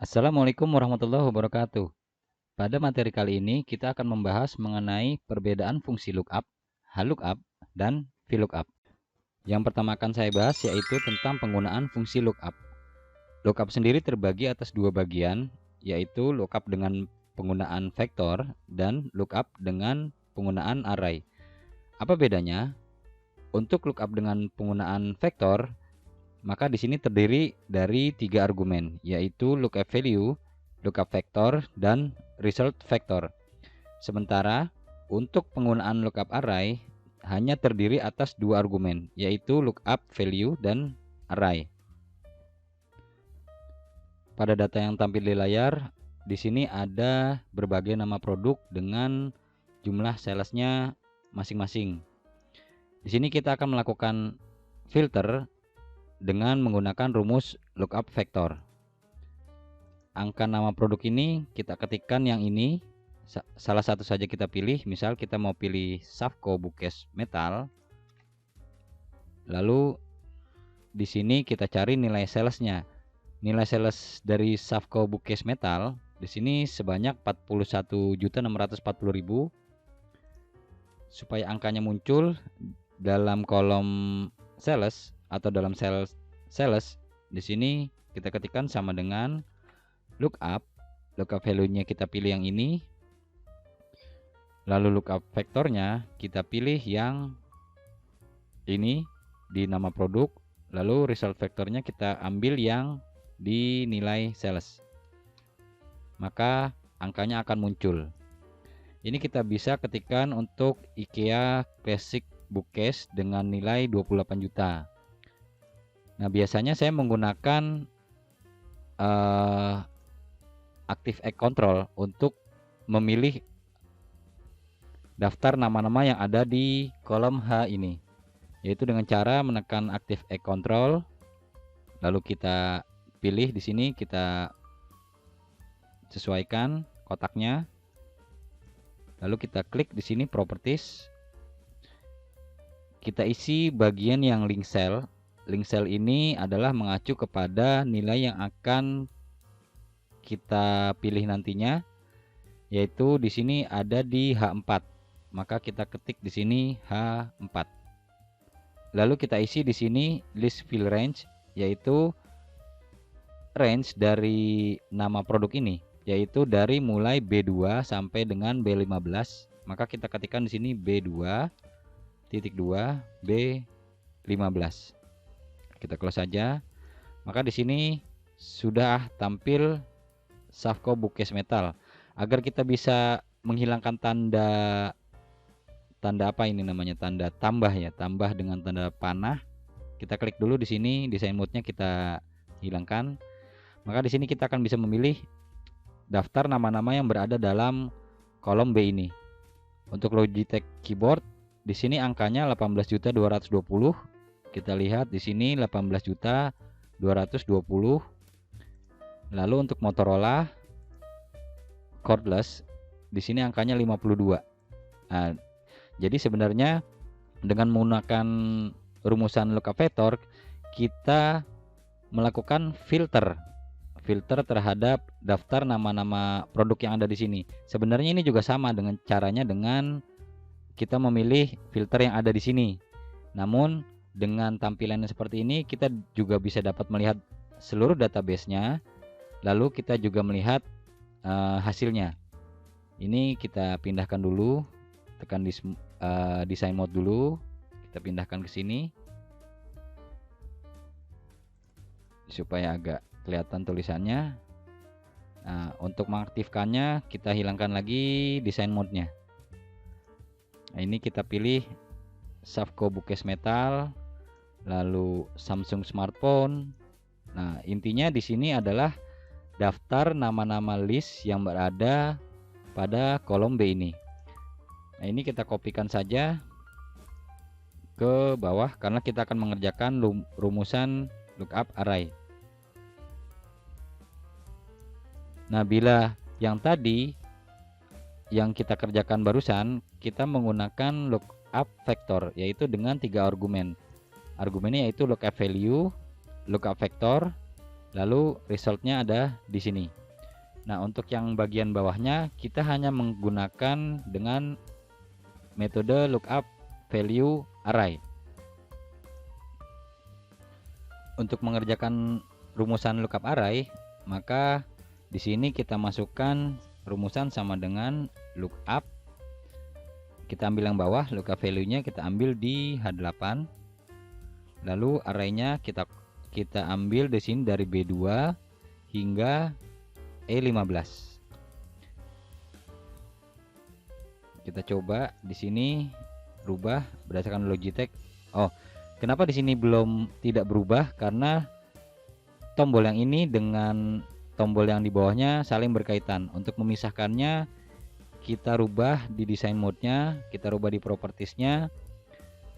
Assalamualaikum warahmatullahi wabarakatuh. Pada materi kali ini kita akan membahas mengenai perbedaan fungsi lookup, HLOOKUP, dan VLOOKUP. Yang pertama akan saya bahas yaitu tentang penggunaan fungsi lookup. Lookup sendiri terbagi atas dua bagian, yaitu lookup dengan penggunaan vektor dan lookup dengan penggunaan array. Apa bedanya? Untuk lookup dengan penggunaan vektor, maka di sini terdiri dari 3 argumen, yaitu lookup value, lookup vector, dan result vector. Sementara untuk penggunaan lookup array hanya terdiri atas 2 argumen, yaitu lookup value dan array. Pada data yang tampil di layar, di sini ada berbagai nama produk dengan jumlah salesnya masing-masing. Di sini kita akan melakukan filter dengan menggunakan rumus lookup vector. Angka nama produk ini kita ketikkan yang ini, salah satu saja kita pilih. Misal kita mau pilih Safco Bookcase Metal. Lalu di sini kita cari nilai salesnya. Nilai sales dari Safco Bookcase Metal di sini sebanyak 41.640.000. Supaya angkanya muncul dalam kolom sales atau dalam sales, di sini kita ketikkan sama dengan lookup value-nya kita pilih yang ini, lalu lookup vektornya kita pilih yang ini di nama produk, lalu result vektornya kita ambil yang di nilai sales, maka angkanya akan muncul. Ini kita bisa ketikkan untuk IKEA Classic Bookcase dengan nilai 28 juta. Nah, biasanya saya menggunakan Active Egg Control untuk memilih daftar nama-nama yang ada di kolom H ini, yaitu dengan cara menekan Active Egg Control, lalu kita pilih di sini, kita sesuaikan kotaknya, lalu kita klik di sini Properties, kita isi bagian yang link cell. Link cell ini adalah mengacu kepada nilai yang akan kita pilih nantinya, yaitu di sini ada di H4. Maka kita ketik di sini H4. Lalu kita isi di sini list fill range, yaitu range dari nama produk ini, yaitu dari mulai B2 sampai dengan B15. Maka kita ketikkan di sini B2.2 B15. Kita close saja. Maka di sini sudah tampil Safco Bookcase Metal. Agar kita bisa menghilangkan tanda apa ini namanya, tanda tambah ya, tambah dengan tanda panah. Kita klik dulu di sini, design mode-nya kita hilangkan. Maka di sini kita akan bisa memilih daftar nama-nama yang berada dalam kolom B ini. Untuk Logitech keyboard, di sini angkanya 18.220. Kita lihat di sini 18.220. Lalu untuk Motorola cordless di sini angkanya 52. Nah, jadi sebenarnya dengan menggunakan rumusan lookup vector kita melakukan filter terhadap daftar nama-nama produk yang ada di sini. Sebenarnya ini juga sama dengan caranya dengan kita memilih filter yang ada di sini. Namun dengan tampilannya seperti ini kita juga bisa dapat melihat seluruh database-nya. Lalu kita juga melihat hasilnya. Ini kita pindahkan dulu, tekan di design mode dulu, kita pindahkan ke sini supaya agak kelihatan tulisannya. Nah, untuk mengaktifkannya kita hilangkan lagi design mode-nya. Nah, ini kita pilih Safco Bookcase Metal, lalu Samsung smartphone. Nah, intinya di sini adalah daftar nama-nama list yang berada pada kolom B ini. Nah, ini kita kopikan saja ke bawah karena kita akan mengerjakan rumusan lookup array. Nah, bila yang tadi yang kita kerjakan barusan, kita menggunakan lookup vector, yaitu dengan 3 argumen. Argumennya yaitu lookup value, lookup vector, Lalu resultnya ada di sini. Nah, untuk yang bagian bawahnya kita hanya menggunakan dengan metode lookup value array. Untuk mengerjakan rumusan lookup array, maka di sini kita masukkan rumusan sama dengan lookup. Kita ambil yang bawah, lookup value-nya kita ambil di H8. Lalu array-nya kita ambil di sini dari B2 hingga E15. Kita coba di sini rubah berdasarkan Logitech. Oh, kenapa di sini belum tidak berubah? Karena tombol yang ini dengan tombol yang di bawahnya saling berkaitan. Untuk memisahkannya, kita rubah di design mode-nya, kita rubah di properties-nya.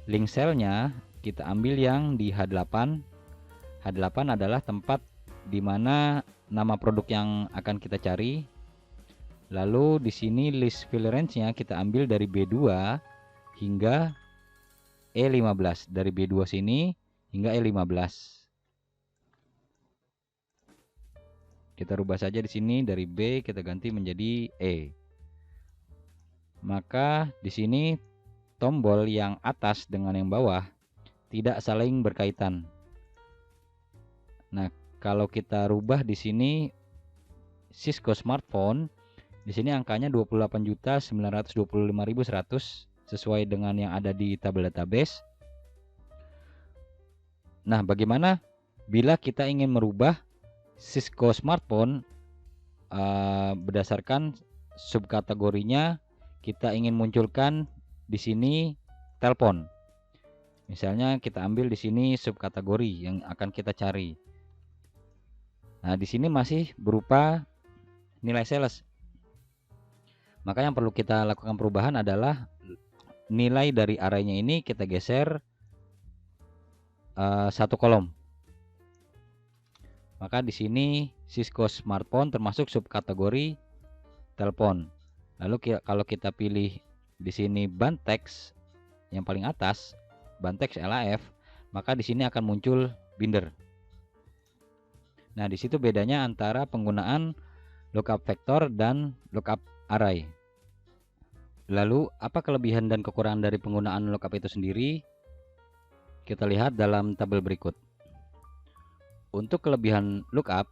Link cell-nya kita ambil yang di H8. H8 adalah tempat di mana nama produk yang akan kita cari. Lalu di sini list fill range-nya kita ambil dari B2 hingga E15. Dari B2 sini hingga E15. Kita rubah saja di sini dari B kita ganti menjadi E. Maka di sini tombol yang atas dengan yang bawah tidak saling berkaitan. Nah, kalau kita rubah di sini Cisco smartphone, di sini angkanya 28.925.100 sesuai dengan yang ada di tabel database. Nah, bagaimana bila kita ingin merubah Cisco smartphone berdasarkan subkategorinya, kita ingin munculkan di sini telepon. Misalnya kita ambil di sini subkategori yang akan kita cari. Nah, di sini masih berupa nilai sales. Maka yang perlu kita lakukan perubahan adalah nilai dari array-nya ini kita geser satu kolom. Maka di sini Cisco smartphone termasuk subkategori telepon. Lalu kalau kita pilih di sini band text yang paling atas, band text LAF, maka di sini akan muncul binder. Nah, di situ bedanya antara penggunaan lookup vector dan lookup array. Lalu, apa kelebihan dan kekurangan dari penggunaan lookup itu sendiri? Kita lihat dalam tabel berikut. Untuk kelebihan lookup,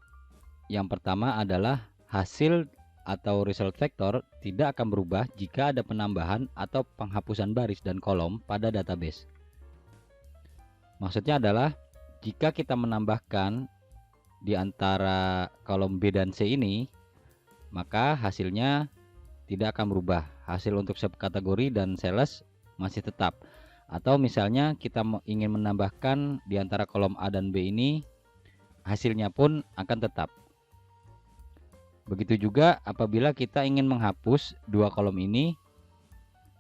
yang pertama adalah hasil atau result vector tidak akan berubah jika ada penambahan atau penghapusan baris dan kolom pada database. Maksudnya adalah jika kita menambahkan di antara kolom B dan C ini, maka hasilnya tidak akan berubah. Hasil untuk subkategori dan sales masih tetap. Atau misalnya kita ingin menambahkan di antara kolom A dan B ini, hasilnya pun akan tetap. Begitu juga apabila kita ingin menghapus dua kolom ini,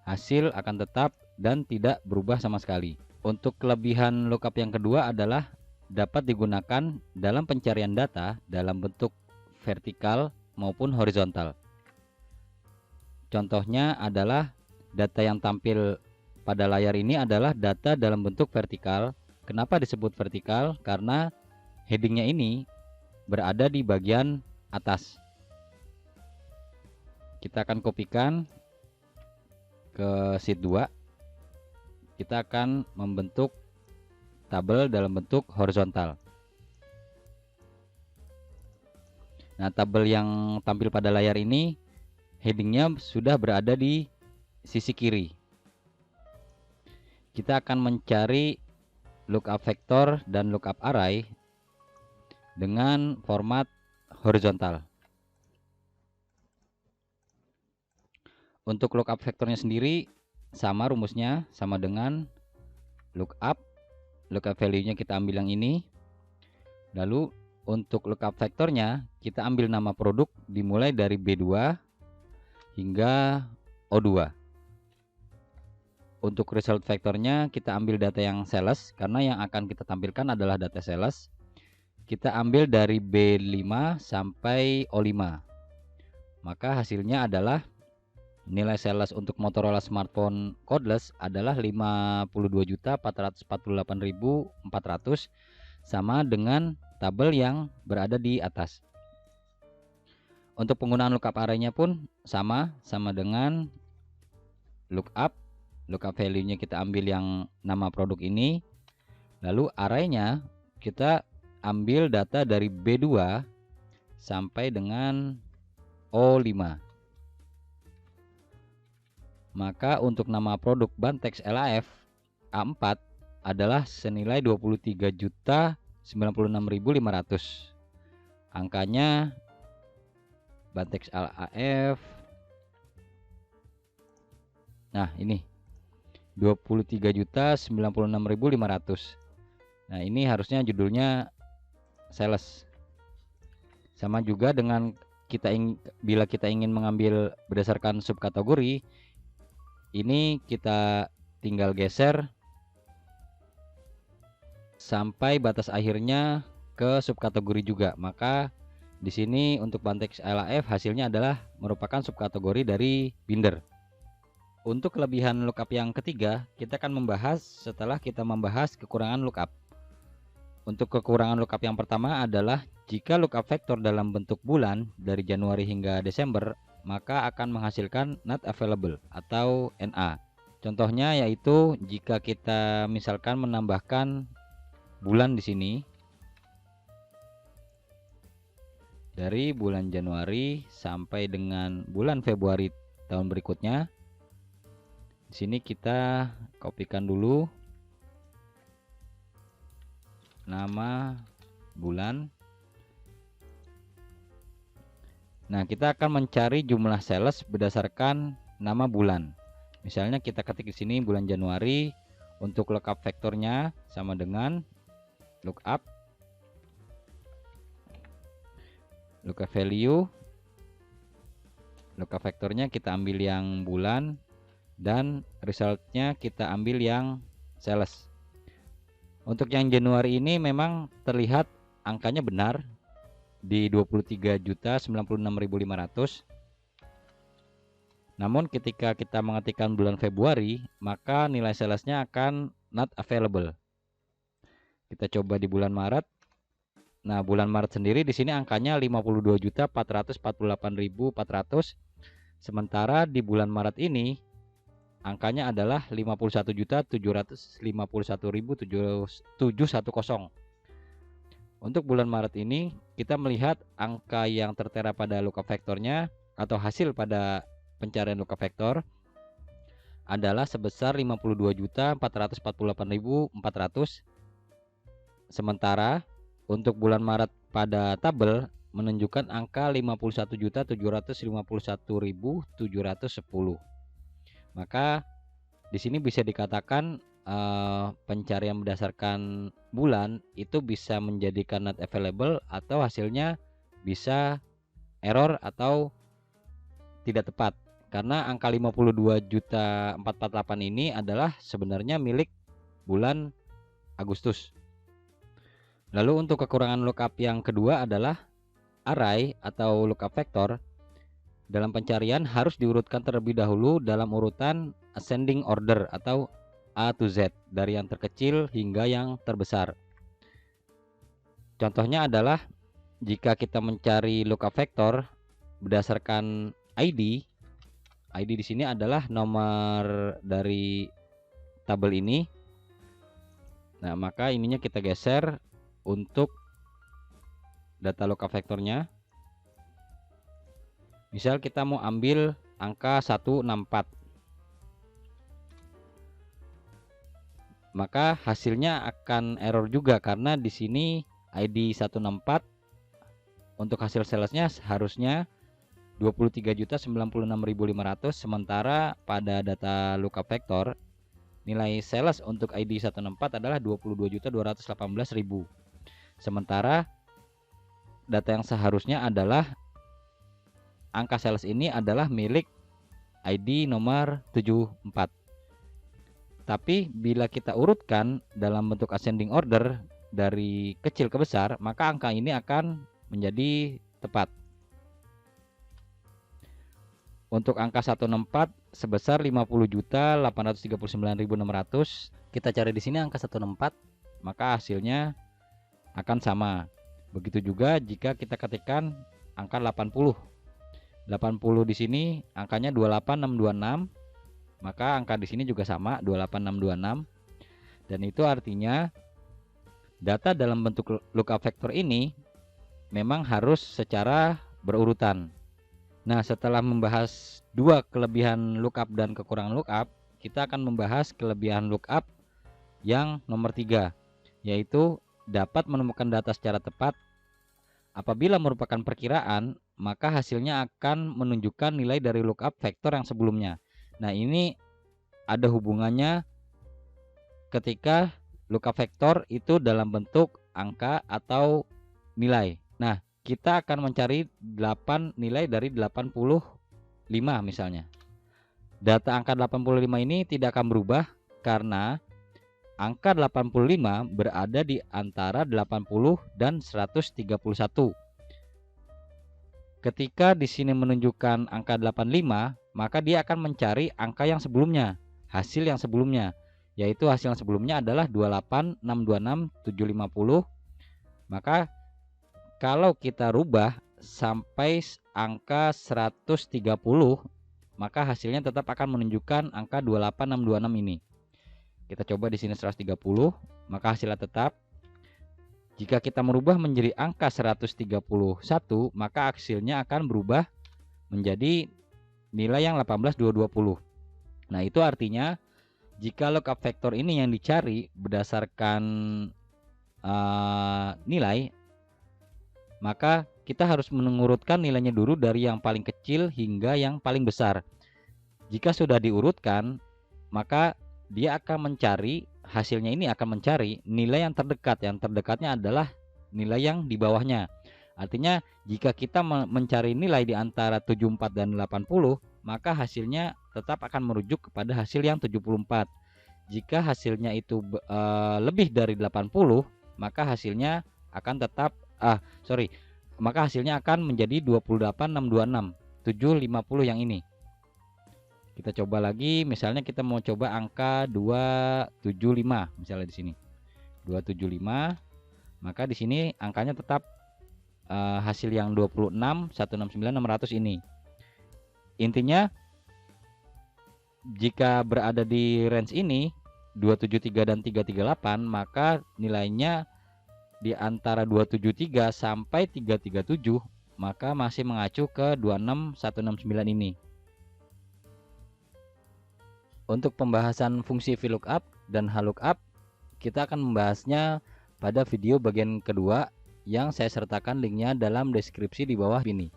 hasil akan tetap dan tidak berubah sama sekali. Untuk kelebihan lookup yang kedua adalah dapat digunakan dalam pencarian data dalam bentuk vertikal maupun horizontal. Contohnya adalah data yang tampil pada layar ini adalah data dalam bentuk vertikal. Kenapa disebut vertikal? Karena headingnya ini berada di bagian atas. Kita akan kopikan ke sheet 2. Kita akan membentuk tabel dalam bentuk horizontal. Nah, tabel yang tampil pada layar ini headingnya sudah berada di sisi kiri. Kita akan mencari lookup vector dan lookup array dengan format horizontal. Untuk lookup vektornya sendiri sama rumusnya, sama dengan lookup value-nya kita ambil yang ini. Lalu untuk lookup vektornya kita ambil nama produk dimulai dari B2 hingga O2. Untuk result vektornya kita ambil data yang sales, karena yang akan kita tampilkan adalah data sales. Kita ambil dari B5 sampai O5. Maka hasilnya adalah nilai sales untuk Motorola smartphone cordless adalah 52.448.400, sama dengan tabel yang berada di atas. Untuk penggunaan lookup array-nya pun sama dengan lookup value-nya kita ambil yang nama produk ini, lalu array-nya kita ambil data dari B2 sampai dengan O5. Maka untuk nama produk Bantex LAF A4 adalah senilai 23.096.500. Angkanya Bantex LAF. Nah, ini 23.096.500. Nah, ini harusnya judulnya sales. Sama juga dengan bila kita ingin mengambil berdasarkan subkategori, ini kita tinggal geser sampai batas akhirnya ke subkategori juga. Maka di sini untuk Bantex LAF hasilnya adalah merupakan subkategori dari binder. Untuk kelebihan lookup yang ketiga, kita akan membahas setelah kita membahas kekurangan lookup. Untuk kekurangan lookup yang pertama adalah jika lookup vektor dalam bentuk bulan dari Januari hingga Desember, maka akan menghasilkan not available atau NA. Contohnya yaitu jika kita misalkan menambahkan bulan di sini dari bulan Januari sampai dengan bulan Februari tahun berikutnya. Di sini kita kopikan dulu nama bulan. Nah, kita akan mencari jumlah sales berdasarkan nama bulan. Misalnya kita ketik di sini bulan Januari. Untuk lookup vektornya sama dengan lookup value. Lookup vektornya kita ambil yang bulan dan resultnya kita ambil yang sales. Untuk yang Januari ini memang terlihat angkanya benar di 23.096.500. Namun ketika kita mengetikkan bulan Februari, maka nilai salesnya akan not available. Kita coba di bulan Maret. Nah, bulan Maret sendiri di sini angkanya 52.448.400. Sementara di bulan Maret ini angkanya adalah 51.751.710. Untuk bulan Maret ini kita melihat angka yang tertera pada lookup vektornya atau hasil pada pencarian lookup vektor adalah sebesar 52.448.400. Sementara untuk bulan Maret pada tabel menunjukkan angka 51.751.710. Maka di sini bisa dikatakan pencarian berdasarkan bulan itu bisa menjadikan not available atau hasilnya bisa error atau tidak tepat, karena angka 52.448 ini adalah sebenarnya milik bulan Agustus. Lalu untuk kekurangan lookup yang kedua adalah array atau lookup vektor dalam pencarian harus diurutkan terlebih dahulu dalam urutan ascending order atau A to Z, dari yang terkecil hingga yang terbesar. Contohnya adalah jika kita mencari lookup vektor berdasarkan ID di sini adalah nomor dari tabel ini. Nah, maka ininya kita geser untuk data lookup vektornya. Misal kita mau ambil angka 164. Maka hasilnya akan error juga karena di sini ID 164 untuk hasil salesnya harusnya 23.096.500, sementara pada data lookup vektor nilai sales untuk ID 164 adalah 22.218.000. Sementara data yang seharusnya adalah angka sales ini adalah milik ID nomor 74. Tapi bila kita urutkan dalam bentuk ascending order dari kecil ke besar, maka angka ini akan menjadi tepat. Untuk angka 164 sebesar 50.839.600, kita cari di sini angka 164, maka hasilnya akan sama. Begitu juga jika kita ketikkan angka 80. 80 di sini angkanya 28626, maka angka di sini juga sama 28626. Dan itu artinya data dalam bentuk lookup vektor ini memang harus secara berurutan. Nah, setelah membahas dua kelebihan lookup dan kekurangan lookup, kita akan membahas kelebihan lookup yang nomor 3, yaitu dapat menemukan data secara tepat. Apabila merupakan perkiraan, maka hasilnya akan menunjukkan nilai dari lookup vektor yang sebelumnya. Nah, ini ada hubungannya ketika lookup vektor itu dalam bentuk angka atau nilai. Nah, kita akan mencari 8 nilai dari 85 misalnya. Data angka 85 ini tidak akan berubah karena angka 85 berada di antara 80 dan 131. Ketika di sini menunjukkan angka 85, maka dia akan mencari angka yang sebelumnya, hasil yang sebelumnya, yaitu hasil yang sebelumnya adalah 28626 750. Maka kalau kita rubah sampai angka 130, maka hasilnya tetap akan menunjukkan angka 28626 ini. Kita coba di sini 130, maka hasilnya tetap. Jika kita merubah menjadi angka 131, maka hasilnya akan berubah menjadi nilai yang 18220. Nah, itu artinya jika lookup vektor ini yang dicari berdasarkan nilai, maka kita harus mengurutkan nilainya dulu dari yang paling kecil hingga yang paling besar. Jika sudah diurutkan, maka dia akan mencari, hasilnya ini akan mencari nilai yang terdekat. Yang terdekatnya adalah nilai yang di bawahnya. Artinya jika kita mencari nilai di antara 74 dan 80, maka hasilnya tetap akan merujuk kepada hasil yang 74. Jika hasilnya itu lebih dari 80, maka hasilnya akan tetap maka hasilnya akan menjadi 28626 750 yang ini. Kita coba lagi, misalnya kita mau coba angka 275 misalnya di sini. 275, maka di sini angkanya tetap hasil yang 26 169 600 ini. Intinya jika berada di range ini 273 dan 338, maka nilainya di antara 273 sampai 337, maka masih mengacu ke 26169 ini. Untuk pembahasan fungsi VLOOKUP dan HLOOKUP, kita akan membahasnya pada video bagian kedua yang saya sertakan linknya dalam deskripsi di bawah ini.